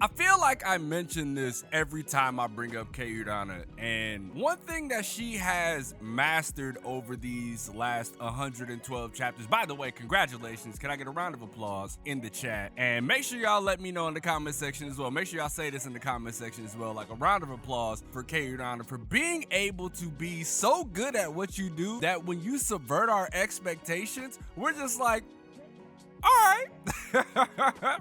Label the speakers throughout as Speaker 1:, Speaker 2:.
Speaker 1: I feel like I mention this every time I bring up URANA, and one thing that she has mastered over these last 112 chapters, by the way, congratulations, can I get a round of applause in the chat? And make sure y'all let me know in the comment section as well. Make sure y'all say this in the comment section as well, like a round of applause for URANA for being able to be so good at what you do that when you subvert our expectations, we're just like, all right,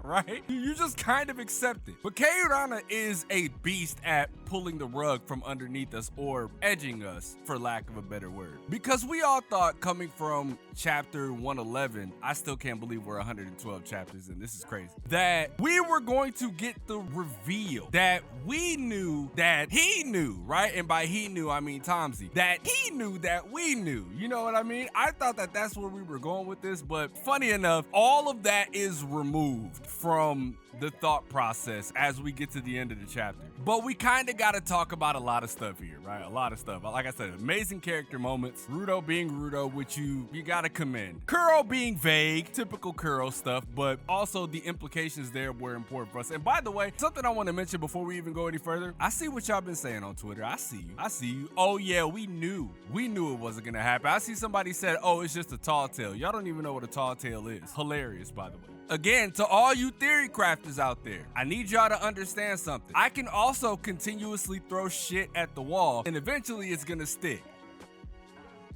Speaker 1: right? You just kind of accept it. But URANA is a beast at pulling the rug from underneath us or edging us, for lack of a better word. Because we all thought coming from chapter 111, I still can't believe we're 112 chapters in, this is crazy, that we were going to get the reveal that we knew that he knew, right? And by he knew, I mean Tomsy, that he knew that we knew, you know what I mean? I thought that that's where we were going with this, but funny enough, all of that is removed from the thought process as we get to the end of the chapter. But we kind of got to talk about a lot of stuff here, right? A lot of stuff. Like I said, amazing character moments. Rudo being Rudo, which you got to commend. Kuro being vague, typical Kuro stuff, but also the implications there were important for us. And by the way, something I want to mention before we even go any further, I see what y'all been saying on Twitter. I see you. Oh yeah, we knew it wasn't going to happen. I see somebody said, oh, it's just a tall tale. Y'all don't even know what a tall tale is. Hilarious, by the way. Again, to all you theory crafters out there, I need y'all to understand something. I can also continuously throw shit at the wall and eventually it's gonna stick.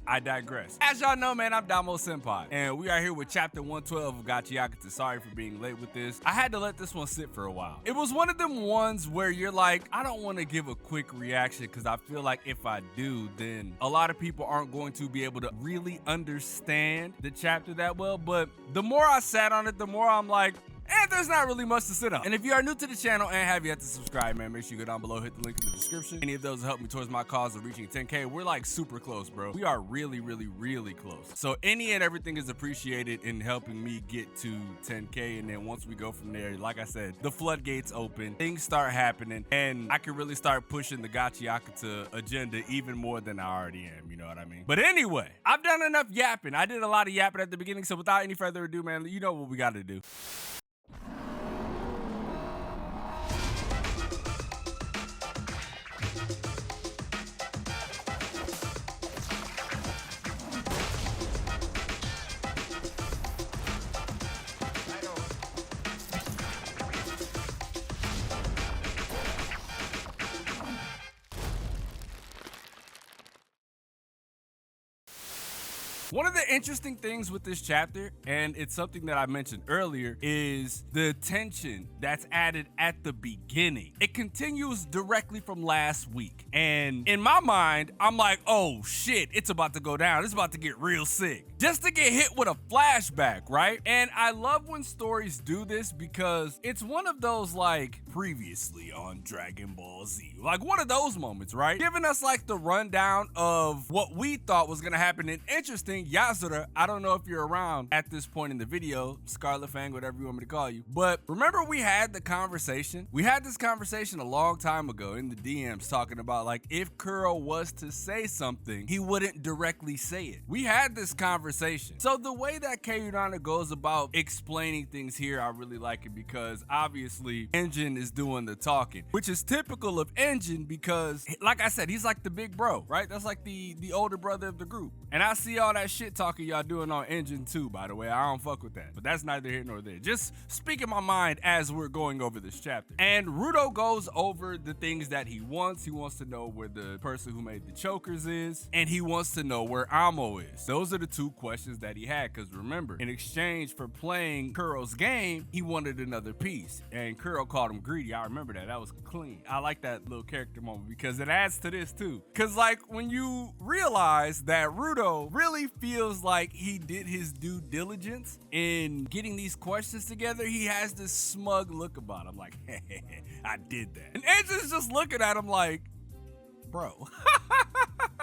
Speaker 1: I digress. As y'all know, man, I'm DomoSenpai, and we are here with chapter 112 of Gachiakuta. Sorry for being late with this. I had to let this one sit for a while. It was one of them ones where you're like, I don't want to give a quick reaction because I feel like if I do, then a lot of people aren't going to be able to really understand the chapter that well. But the more I sat on it, the more I'm like, and there's not really much to sit on. And if you are new to the channel and have yet to subscribe, man, make sure you go down below, hit the link in the description. Any of those will help me towards my cause of reaching 10K. We're like super close, bro. We are really, really, really close. So any and everything is appreciated in helping me get to 10K. And then once we go from there, like I said, the floodgates open, things start happening, and I can really start pushing the Gachiakuta agenda even more than I already am. You know what I mean? But anyway, I've done enough yapping. I did a lot of yapping at the beginning. So without any further ado, man, you know what we got to do. One of the interesting things with this chapter, and it's something that I mentioned earlier, is the tension that's added at the beginning. It continues directly from last week. And in my mind, I'm like, oh shit, it's about to go down. It's about to get real sick. Just to get hit with a flashback, right? And I love when stories do this because it's one of those like previously on Dragon Ball Z. Like one of those moments, right? Giving us like the rundown of what we thought was gonna happen. And interesting, Yasura, I don't know if you're around at this point in the video, Scarlet Fang, whatever you want me to call you, but remember we had the conversation? We had this conversation a long time ago in the DMs talking about like if Kuro was to say something, he wouldn't directly say it. We had this conversation. So the way that URANA goes about explaining things here, I really like it because obviously Engine is doing the talking, which is typical of Engine because like I said, he's like the big bro, right? That's like the older brother of the group. And I see all that shit talking y'all doing on Engine too, by the way. I don't fuck with that, but that's neither here nor there. Just speaking my mind as we're going over this chapter. And Rudo goes over the things that he wants. He wants to know where the person who made the chokers is, and he wants to know where Amo is. Those are the two questions that he had, because remember, in exchange for playing Kuro's game, he wanted another piece, and Kuro called him greedy. I remember that. That was clean. I like that little character moment because it adds to this too. Because like when you realize that Rudo really feels like he did his due diligence in getting these questions together, he has this smug look about him like, hey, I did that. And Edge's just looking at him like, bro,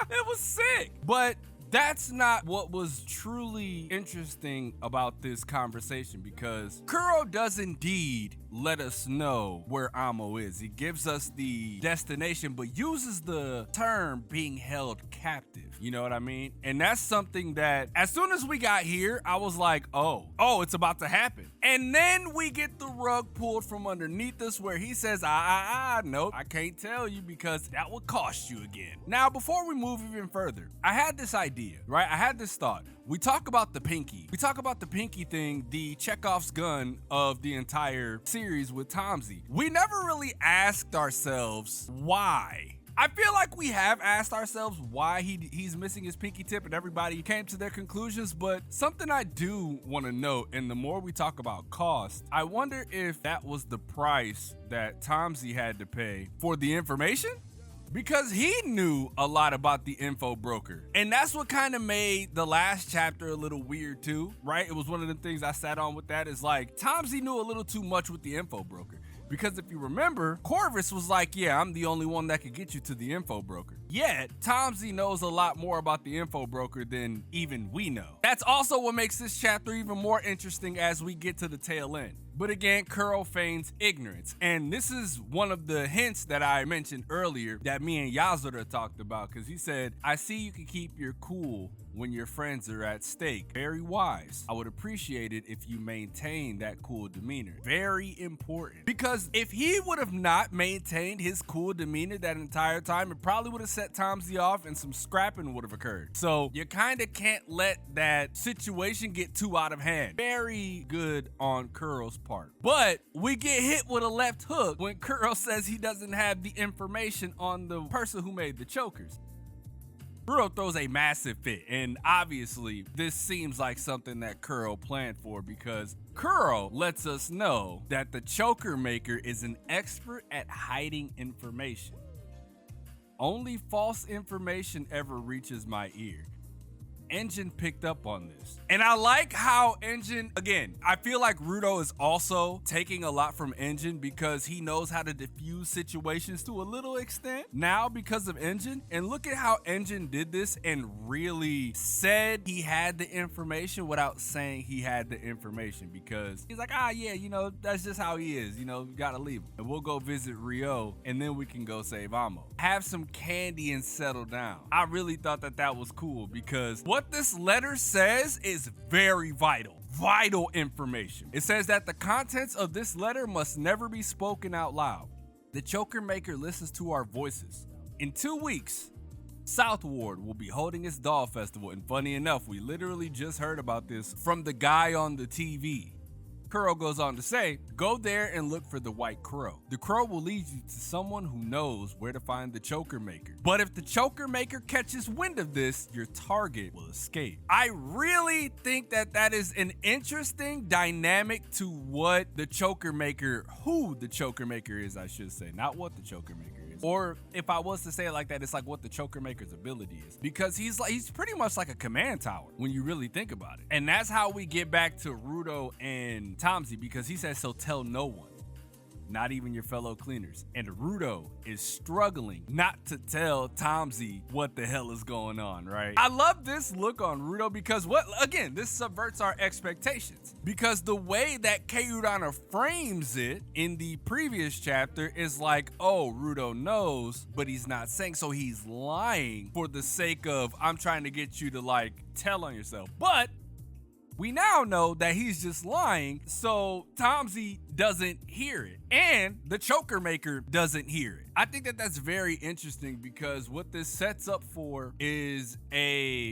Speaker 1: it was sick. But that's not what was truly interesting about this conversation, because Kuro does indeed let us know where Amo is. He gives us the destination, but uses the term being held captive. You know what I mean? And that's something that as soon as we got here, I was like, oh, it's about to happen. And then we get the rug pulled from underneath us where he says, nope, I can't tell you because that would cost you again. Now, before we move even further, I had this idea, right? I had this thought. We talk about the pinky. We talk about the pinky thing, the Chekhov's gun of the entire series with Tomsy. We never really asked ourselves why. I feel like we have asked ourselves why he's missing his pinky tip and everybody came to their conclusions, but something I do want to note, and the more we talk about cost, I wonder if that was the price that Tomsy had to pay for the information? Because he knew a lot about the info broker. And that's what kind of made the last chapter a little weird too, right? It was one of the things I sat on with that is like, Tomsy knew a little too much with the info broker. Because if you remember, Corvus was like, yeah, I'm the only one that could get you to the info broker. Yet, Tomsy knows a lot more about the info broker than even we know. That's also what makes this chapter even more interesting as we get to the tail end. But again, Kuro feigns ignorance. And this is one of the hints that I mentioned earlier that me and Yazura talked about, because he said, I see you can keep your cool when your friends are at stake. Very wise. I would appreciate it if you maintain that cool demeanor. Very important. Because if he would have not maintained his cool demeanor that entire time, it probably would have set Tomsy off and some scrapping would have occurred. So you kind of can't let that situation get too out of hand. Very good on Kuro's part. But we get hit with a left hook when Kuro says he doesn't have the information on the person who made the chokers. Kuro throws a massive fit, and obviously this seems like something that Kuro planned for because Kuro lets us know that the choker maker is an expert at hiding information. Only false information ever reaches my ear. Engine picked up on this. And I like how Engine, again, I feel like Rudo is also taking a lot from Engine because he knows how to diffuse situations to a little extent now because of Engine. And look at how Engine did this and really said he had the information without saying he had the information because he's like, yeah, that's just how he is. We gotta leave him. And we'll go visit Rio and then we can go save Amo. Have some candy and settle down. I really thought that was cool because what this letter says is very vital information. It says that the contents of this letter must never be spoken out loud. The choker maker listens to our voices. In 2 weeks, South Ward will be holding its doll festival, and funny enough, we literally just heard about this from the guy on the TV. Kuro goes on to say, go there and look for the white crow. The crow will lead you to someone who knows where to find the choker maker. But if the choker maker catches wind of this, your target will escape. I really think that is an interesting dynamic to what the choker maker, who the choker maker is, I should say, not what the choker maker is. Or if I was to say it like that, it's like what the choker maker's ability is. Because he's pretty much like a command tower when you really think about it. And that's how we get back to Rudo and Tomsy, because he says, so tell no one, not even your fellow cleaners. And Rudo is struggling not to tell Tomsy what the hell is going on, right? I love this look on Rudo because this subverts our expectations. Because the way that URANA frames it in the previous chapter is like, oh, Rudo knows, but he's not saying, so he's lying for the sake of, I'm trying to get you to tell on yourself. But we now know that he's just lying, so Tomsy doesn't hear it, and the choker maker doesn't hear it. I think that's very interesting because what this sets up for is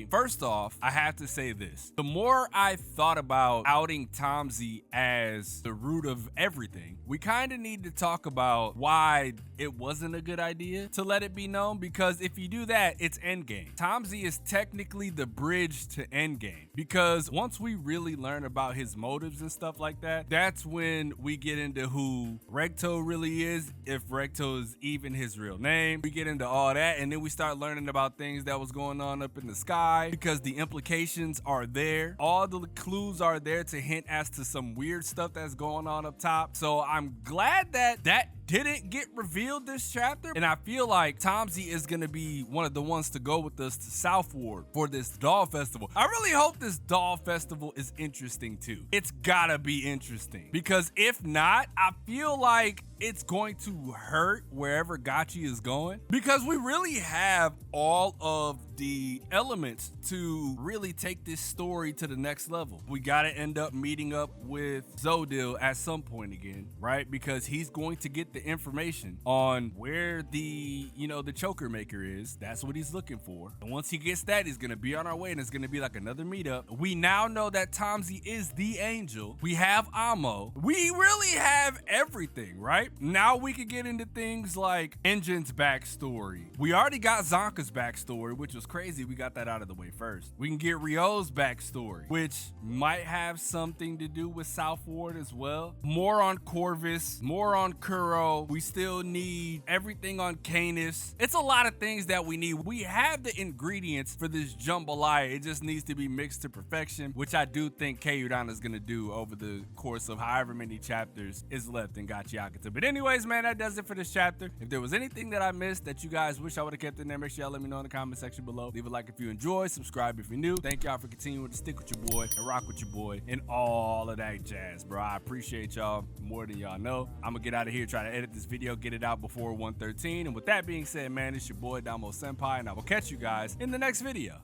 Speaker 1: first off, I have to say this. The more I thought about outing Tomsy as the root of everything, we kind of need to talk about why it wasn't a good idea to let it be known, because if you do that, it's endgame. Tomsy is technically the bridge to endgame, because once we really learn about his motives and stuff like that, that's when we get into who Recto really is, if Recto is even his real name. We get into all that, and then we start learning about things that was going on up in the sky, because the implications are there. All the clues are there to hint as to some weird stuff that's going on up top. So I'm glad that didn't get revealed this chapter, and I feel like Tomsy is gonna be one of the ones to go with us to Southward for this doll festival. I really hope this doll festival is interesting too. It's gotta be interesting, because if not, I feel like it's going to hurt wherever Gachi is going, because we really have all of the elements to really take this story to the next level. We gotta end up meeting up with Zodil at some point again, right? Because he's going to get the information on where the choker maker is. That's what he's looking for. And once he gets that, he's gonna be on our way, and it's gonna be like another meetup. We now know that Tomsy is the angel. We have Amo. We really have everything, right? Now we can get into things like Engine's backstory. We already got Zonka's backstory, which was crazy. We got that out of the way first. We can get Ryo's backstory, which might have something to do with Southward as well. More on Corvus, more on Kuro. We still need everything on Canis. It's a lot of things that we need. We have the ingredients for this jambalaya. It just needs to be mixed to perfection, which I do think URANA is gonna do over the course of however many chapters is left in Gachiakuta. But anyways, man, that does it for this chapter. If there was anything that I missed that you guys wish I would have kept in there, make sure y'all let me know in the comment section below. Leave a like if you enjoyed, subscribe if you're new. Thank y'all for continuing to stick with your boy and rock with your boy and all of that jazz, bro. I appreciate y'all more than y'all know. I'm gonna get out of here, try to edit this video, get it out before 1:13. And with that being said, man, it's your boy DomoSenpai, and I will catch you guys in the next video.